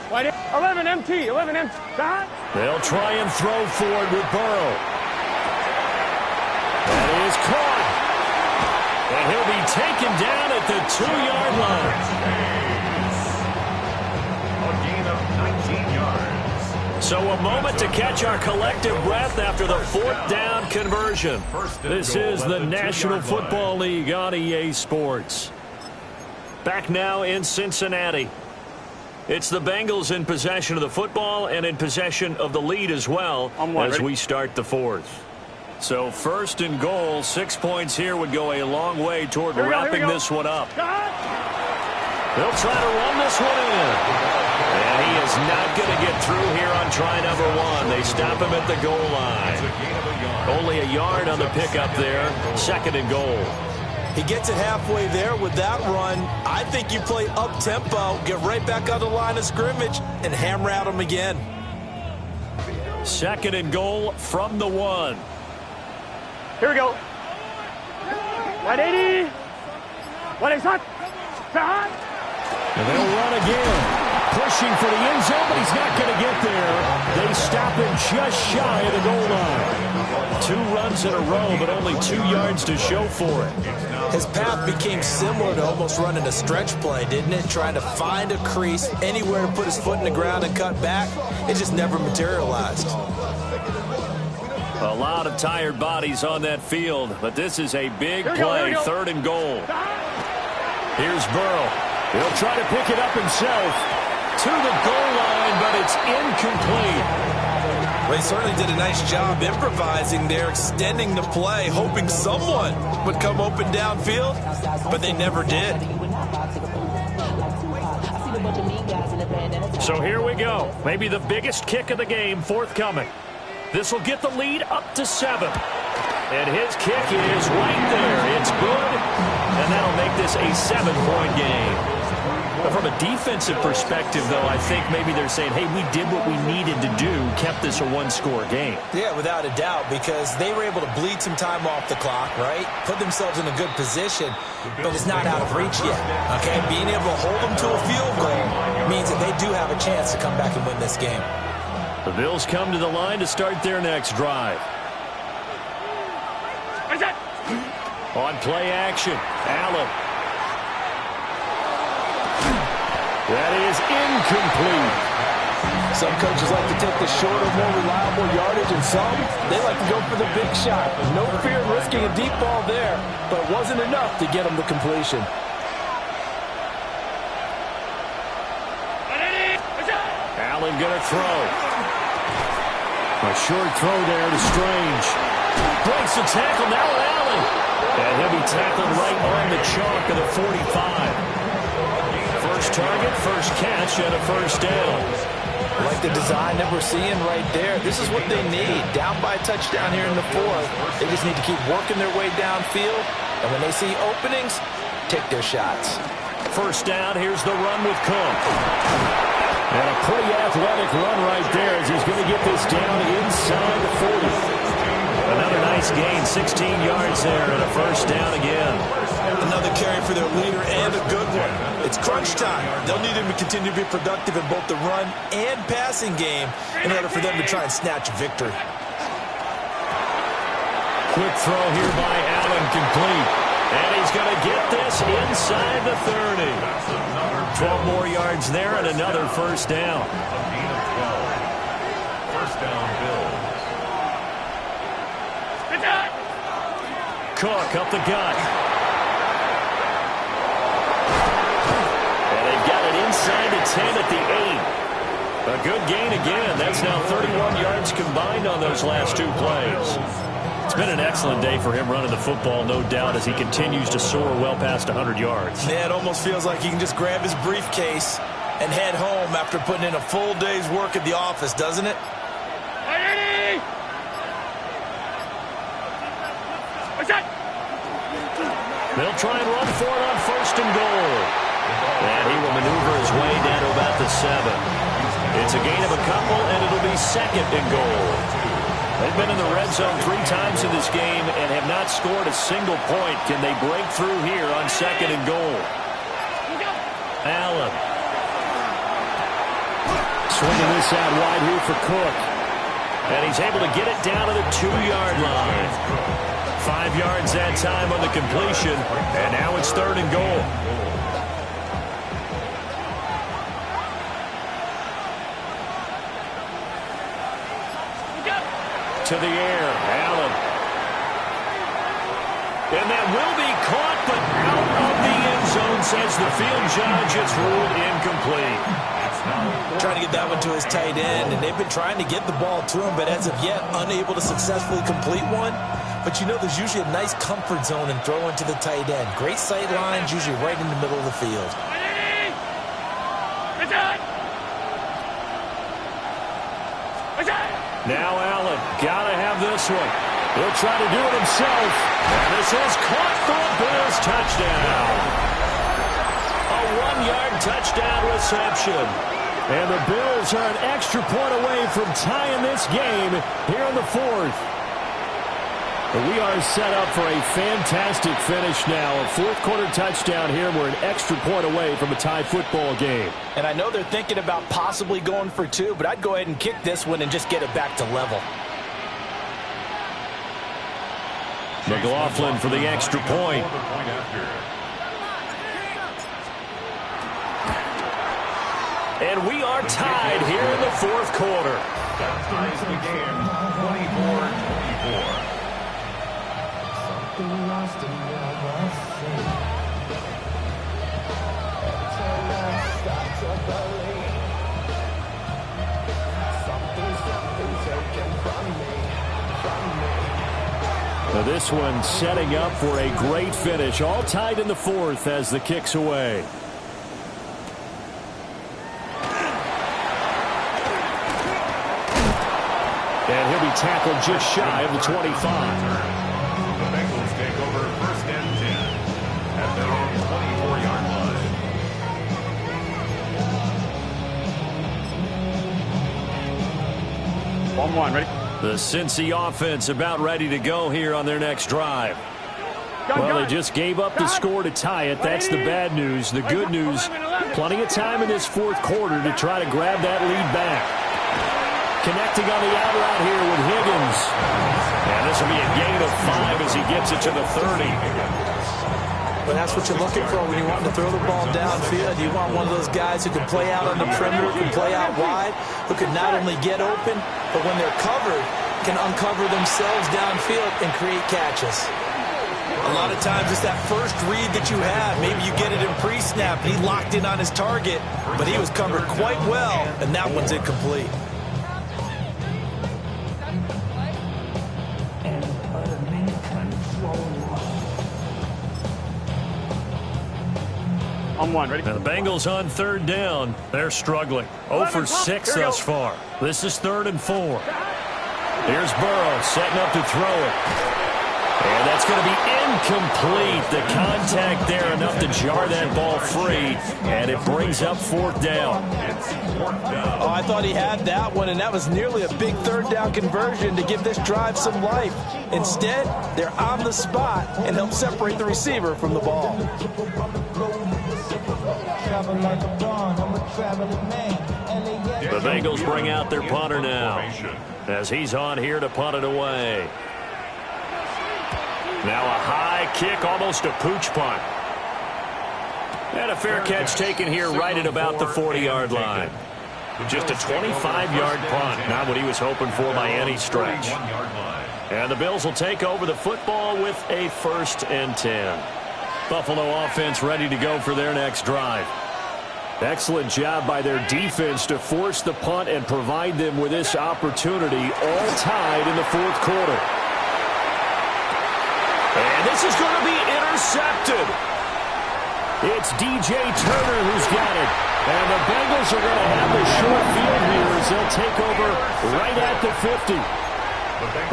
11 MT. Stop. They'll try and throw forward with Burrow. That is caught. And he'll be taken down at the 2-yard line. A gain of 19 yards. So a moment to catch our collective breath after the fourth down conversion. This is the National Football League on EA Sports. Back now in Cincinnati. It's the Bengals in possession of the football and in possession of the lead as well as we start the fourth. So first and goal, 6 points here would go a long way toward wrapping this one up. They'll try to run this one in. And he is not going to get through here on try number one. They stop him at the goal line. Only a yard on the pickup there. Second and goal. He gets it halfway there with that run. I think you play up-tempo, get right back on the line of scrimmage, and hammer at him again. Second and goal from the 1. Here we go. 180. What is that? Stop. And they'll run again. Pushing for the end zone, but he's not going to get there. They stop him just shy of the goal line. 2 runs in a row, but only 2 yards to show for it. His path became similar to almost running a stretch play, didn't it? Trying to find a crease, anywhere to put his foot in the ground and cut back. It just never materialized. A lot of tired bodies on that field, but this is a big play. Third and goal. Here's Burrow. He'll try to pick it up himself to the goal line, but it's incomplete. They certainly did a nice job improvising there, extending the play, hoping someone would come open downfield, but they never did. So here we go. Maybe the biggest kick of the game forthcoming. This will get the lead up to 7. And his kick is right there. It's good, and that'll make this a 7-point game. But from a defensive perspective, though, I think maybe they're saying, hey, we did what we needed to do, kept this a 1-score game. Yeah, without a doubt, because they were able to bleed some time off the clock, right? Put themselves in a good position, but it's not out of reach yet, okay? Being able to hold them to a field goal means that they do have a chance to come back and win this game. The Bills come to the line to start their next drive. On play action, Allen. That is incomplete. Some coaches like to take the shorter, more reliable yardage, and some, they like to go for the big shot. No fear in risking a deep ball there, but it wasn't enough to get them to completion. Allen going to throw. A short throw there to Strange. Breaks the tackle, now Allen. And he'll be tackled right on the chalk of the 45. First target, first catch, and a first down. Like the design that we're seeing right there, this is what they need. Down by a touchdown here in the 4th. They just need to keep working their way downfield. And when they see openings, take their shots. First down, here's the run with Cook. And a pretty athletic run right there as he's going to get this down inside the 40. A Another nice gain, 16 yards there, and a first down again. Another carry for their leader and a good one. It's crunch time. They'll need him to continue to be productive in both the run and passing game in order for them to try and snatch a victory. Quick throw here by Allen, complete. And he's going to get this inside the 30. 12 more yards there and another first down. First down, Bills. Cook up the gut. And they've got it inside the 10 at the 8. A good gain again. That's now 31 yards combined on those last two plays. It's been an excellent day for him running the football, no doubt, as he continues to soar well past 100 yards. Yeah, it almost feels like he can just grab his briefcase and head home after putting in a full day's work at the office, doesn't it? They'll try and run for it on first and goal. And he will maneuver his way down to about the 7. It's a gain of a couple, and it'll be second and goal. They've been in the red zone 3 times in this game and have not scored a single point. Can they break through here on second and goal? Allen. Swinging this out wide here for Cook. And he's able to get it down to the 2-yard line. 5 yards that time on the completion, and now it's third and goal. To the air, Allen. And that will be caught, but out of the end zone, says the field judge. It's ruled incomplete. Trying to get that one to his tight end, and they've been trying to get the ball to him, but as of yet, unable to successfully complete one. But you know there's usually a nice comfort zone in throwing to the tight end. Great sight lines, usually right in the middle of the field. Now Allen, gotta have this one. He'll try to do it himself. And this is caught for a Bills touchdown. A 1-yard touchdown reception. And the Bills are an extra point away from tying this game here in the 4th. But we are set up for a fantastic finish now. A fourth-quarter touchdown here. We're an extra point away from a tie football game. And I know they're thinking about possibly going for 2, but I'd go ahead and kick this one and just get it back to level. McLaughlin for the extra point. And we are tied here in the 4th quarter. That ties the game 24-24. Now this one setting up for a great finish. All tied in the 4th as the kick's away. And he'll be tackled just shy of the 25. The Bengals take over first and 10 at their own 24-yard line. 1-1, ready? The Cincy offense about ready to go here on their next drive. Well, they just gave up the score to tie it. That's the bad news. The good news, plenty of time in this 4th quarter to try to grab that lead back. Connecting on the out route here with Higgins. And this will be a gain of 5 as he gets it to the 30. But that's what you're looking for when you want to throw the ball downfield. You want one of those guys who can play out on the perimeter, can play out wide, who can not only get open, but when they're covered, can uncover themselves downfield and create catches. A lot of times it's that first read that you have. Maybe you get it in pre-snap, and he locked in on his target, but he was covered quite well, and that one's incomplete. On 1, ready? Now the Bengals on 3rd down. They're struggling. 0 for 6 thus far. This is 3rd and 4. Here's Burrow setting up to throw it. And that's going to be incomplete. The contact there enough to jar that ball free, and it brings up 4th down. Oh, I thought he had that one, and that was nearly a big 3rd down conversion to give this drive some life. Instead, they're on the spot and help separate the receiver from the ball. The Bengals bring out their punter now as he's on here to punt it away. Now a high kick, almost a pooch punt. And a fair catch taken here right at about the 40-yard line. Just a 25-yard punt, not what he was hoping for by any stretch. And the Bills will take over the football with a 1st and 10. Buffalo offense ready to go for their next drive. Excellent job by their defense to force the punt and provide them with this opportunity, all tied in the 4th quarter. And this is going to be intercepted. It's DJ Turner who's got it. And the Bengals are going to have the short field here as they'll take over right at the 50.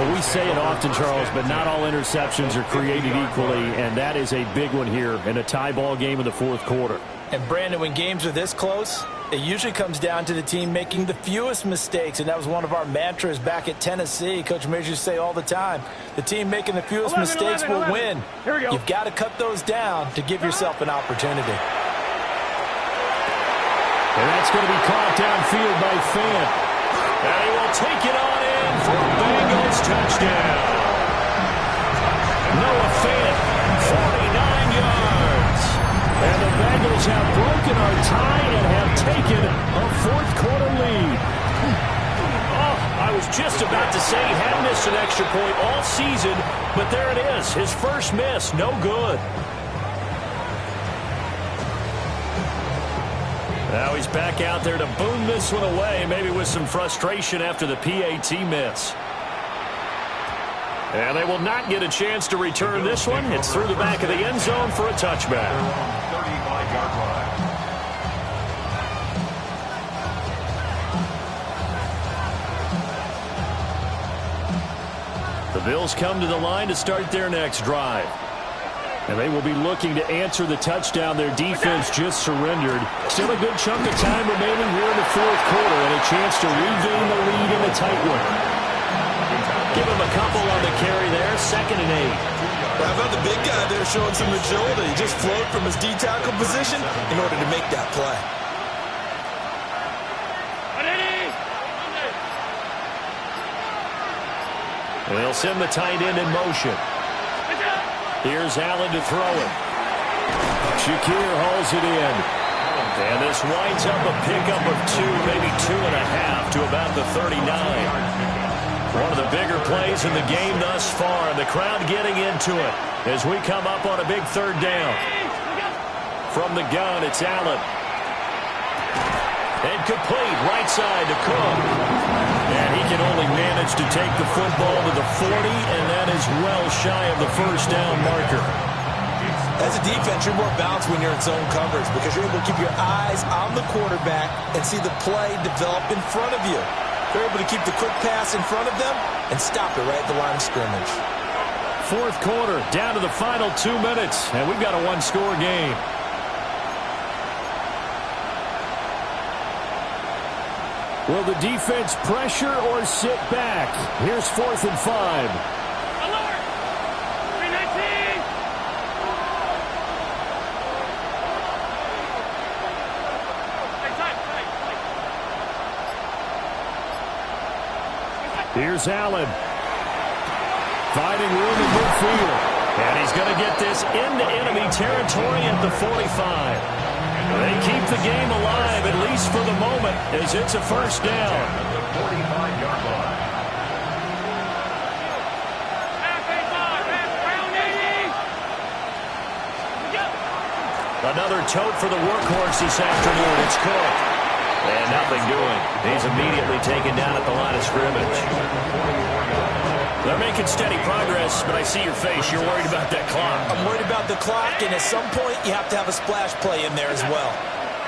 Well, we say it often, Charles, but not all interceptions are created equally, and that is a big one here in a tie ball game in the 4th quarter. And, Brandon, when games are this close, it usually comes down to the team making the fewest mistakes, and that was one of our mantras back at Tennessee. Coach Mears used to say all the time, the team making the fewest mistakes will win. Here we go. You've got to cut those down to give yourself an opportunity. And that's going to be caught downfield by Fant. And he will take it on in for a Bengals touchdown. Noah Fant, 49 yards. And the Bengals have broken our tie and have taken a 4th quarter lead. Oh, I was just about to say he hadn't missed an extra point all season, but there it is, his first miss, no good. Now he's back out there to boom this one away, maybe with some frustration after the PAT miss. And they will not get a chance to return this one. It's through the back of the end zone for a touchback. 35-yard line. The Bills come to the line to start their next drive. And they will be looking to answer the touchdown their defense just surrendered. Still a good chunk of time remaining here in the 4th quarter and a chance to regain the lead in a tight one. Give him a couple on the carry there, 2nd and 8. Well, how about the big guy there showing some agility? He just flowed from his D-tackle position in order to make that play. They'll send the tight end in motion. Here's Allen to throw it. Shakir hauls it in. And this winds up a pickup of 2, maybe 2.5 to about the 39. One of the bigger plays in the game thus far. The crowd getting into it as we come up on a big 3rd down. From the gun, it's Allen. And complete, right side to Cook. And he can only manage to take the football to the 40, and that is well shy of the 1st down marker. As a defense, you're more balanced when you're in zone coverage because you're able to keep your eyes on the quarterback and see the play develop in front of you. They're able to keep the quick pass in front of them and stop it right at the line of scrimmage. 4th quarter, down to the final 2 minutes, and we've got a 1-score game. Will the defense pressure or sit back? Here's 4th and 5. Here's Allen. Finding room in midfield. And he's going to get this into enemy territory at the 45. They keep the game alive, at least for the moment, as it's a 1st down. At the 45-yard line. Another tote for the workhorse this afternoon. It's Cook. And nothing doing. He's immediately taken down at the line of scrimmage. They're making steady progress, but I see your face. You're worried about that clock. I'm worried about the clock, and at some point, you have to have a splash play in there as well.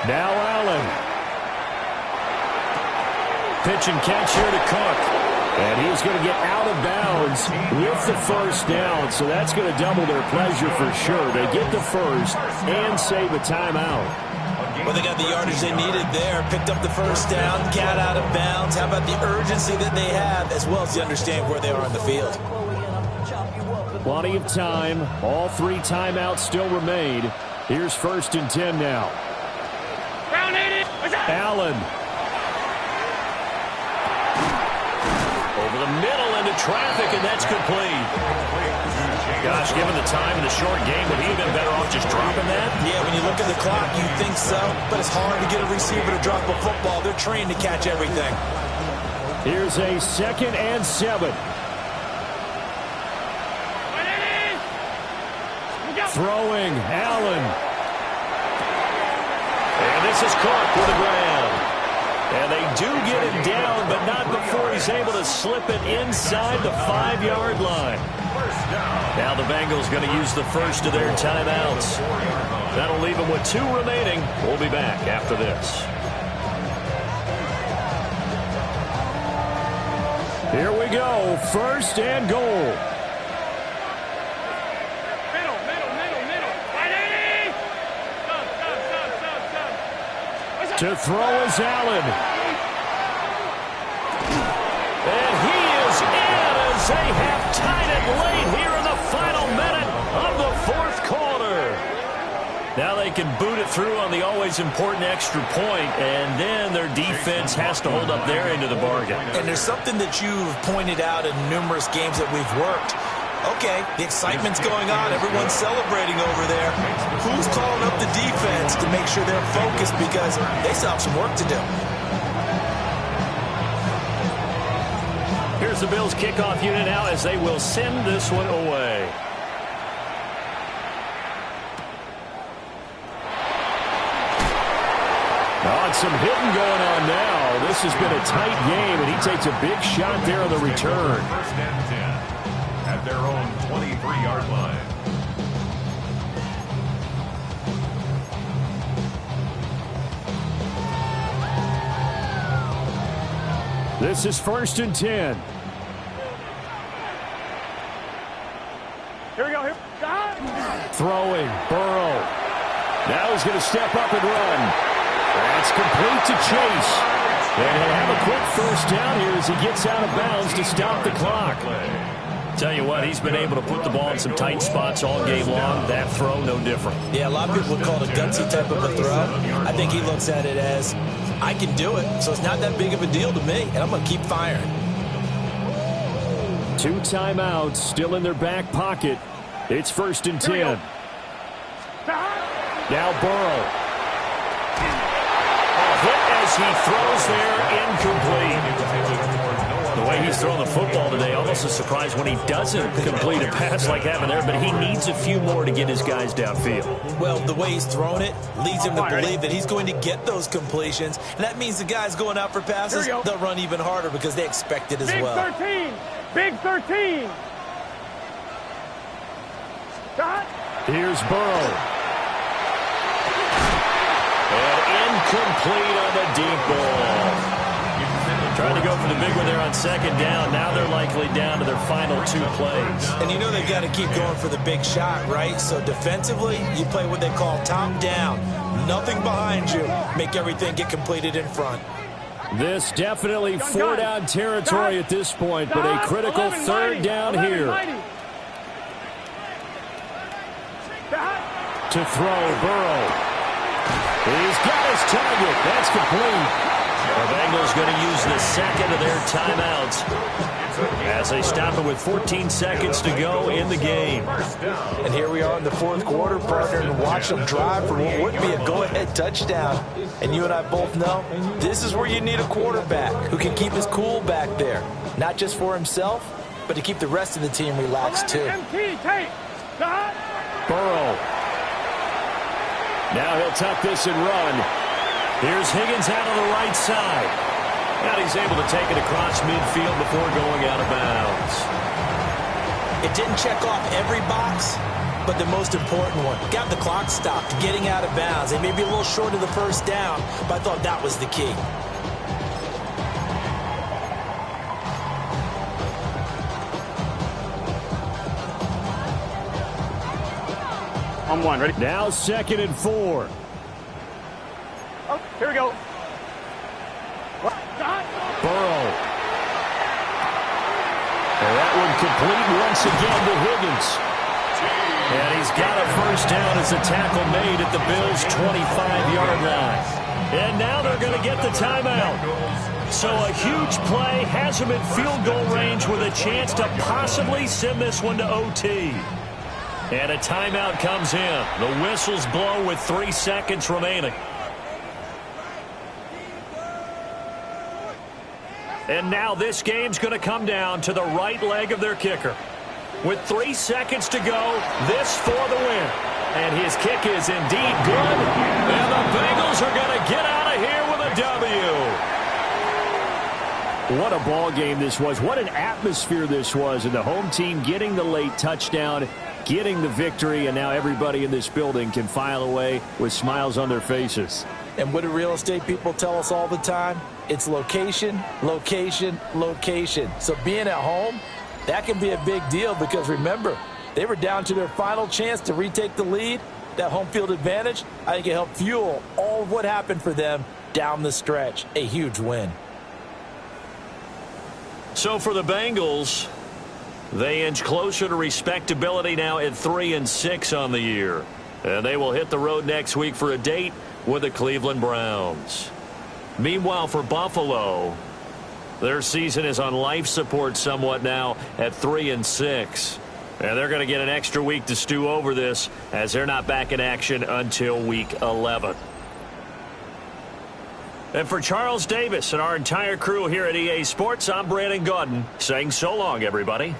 Now Allen. Pitch and catch here to Cook. And he is going to get out of bounds with the first down, so that's going to double their pleasure for sure. They get the first and save a timeout. Well, they got the yardage they needed there, picked up the first down, got out of bounds. How about the urgency that they have, as well as the understanding where they are on the field? Plenty of time. All 3 timeouts still remain. Here's 1st and 10 now. Allen. Over the middle into traffic, and that's complete. Gosh, given the time in the short game, would he have been better off just dropping that? Yeah, when you look at the clock, you think so, but it's hard to get a receiver to drop a football. They're trained to catch everything. Here's a 2nd and 7. Throwing, Allen. And this is caught for the ground. And they do get him down, but not before he's able to slip it inside the 5-yard line. Now the Bengals going to use the first of their timeouts. That'll leave them with 2 remaining. We'll be back after this. Here we go. 1st and goal. To throw is Allen. And he is in as they have tied it late here in the final minute of the 4th quarter. Now they can boot it through on the always important extra point, and then their defense has to hold up their end of the bargain. And there's something that you've pointed out in numerous games that we've worked. Okay, the excitement's going on. Everyone's celebrating over there. Who's calling up the defense to make sure they're focused, because they still have some work to do. Here's the Bills kickoff unit now as they will send this one away. Some hitting going on now. This has been a tight game, and he takes a big shot there on the return. 1st and 10 at their own 23-yard line. This is 1st and 10. Here we go. Here. Throwing, Burrow. Now he's going to step up and run. That's complete to Chase. And he'll have a quick first down here as he gets out of bounds to stop the clock. Tell you what, he's been able to put the ball in some tight spots all game long. That throw, no different. Yeah, a lot of people would call it a gutsy type of a throw. I think he looks at it as, I can do it, so it's not that big of a deal to me, and I'm going to keep firing. 2 timeouts still in their back pocket. It's 1st and 10. Now Burrow. As he throws there, incomplete. The way he's thrown the football today, almost a surprise when he doesn't complete a pass like having there, but he needs a few more to get his guys downfield. Well, the way he's thrown it leads him to believe that he's going to get those completions, and that means the guys going out for passes, they'll run even harder because they expect it as well. Big 13. Shot. Here's Burrow. Incomplete on the deep ball. Trying to go for the big one there on 2nd down. Now they're likely down to their final 2 plays. And you know they've got to keep going for the big shot, right? So defensively, you play what they call top down. Nothing behind you. Make everything get completed in front. This definitely 4-down territory at this point, but a critical 3rd down here. To throw, Burrow. He's got his target. That's complete. The Bengals going to use the 2nd of their timeouts as they stop it with 14 seconds to go in the game. And here we are in the 4th quarter, partner, and watch them drive for what would be a go-ahead touchdown. And you and I both know this is where you need a quarterback who can keep his cool back there, not just for himself, but to keep the rest of the team relaxed too. Burrow. Now he'll tuck this and run. Here's Higgins out on the right side. And he's able to take it across midfield before going out of bounds. It didn't check off every box, but the most important one. Got the clock stopped, getting out of bounds. They may be a little short of the first down, but I thought that was the key. On one. Ready? Now 2nd and 4. Oh, here we go. Burrow. And that one complete once again to Higgins. And he's got a first down as a tackle made at the Bills' 25-yard line. And now they're going to get the timeout. So a huge play has him in field goal range with a chance to possibly send this one to OT. And a timeout comes in. The whistles blow with 3 seconds remaining. And now this game's going to come down to the right leg of their kicker. With 3 seconds to go, this for the win. And his kick is indeed good. And the Bengals are going to get out of here with a W. What a ball game this was. What an atmosphere this was. And the home team getting the late touchdown, getting the victory, and now everybody in this building can file away with smiles on their faces. And what do real estate people tell us all the time? It's location, location, location. So being at home, that can be a big deal because, remember, they were down to their final chance to retake the lead. That home field advantage, I think it helped fuel all of what happened for them down the stretch. A huge win. So for the Bengals, they inch closer to respectability now at 3-6 on the year. And they will hit the road next week for a date with the Cleveland Browns. Meanwhile, for Buffalo, their season is on life support somewhat now at 3-6. And they're going to get an extra week to stew over this as they're not back in action until week 11. And for Charles Davis and our entire crew here at EA Sports, I'm Brandon Gaudin saying so long, everybody.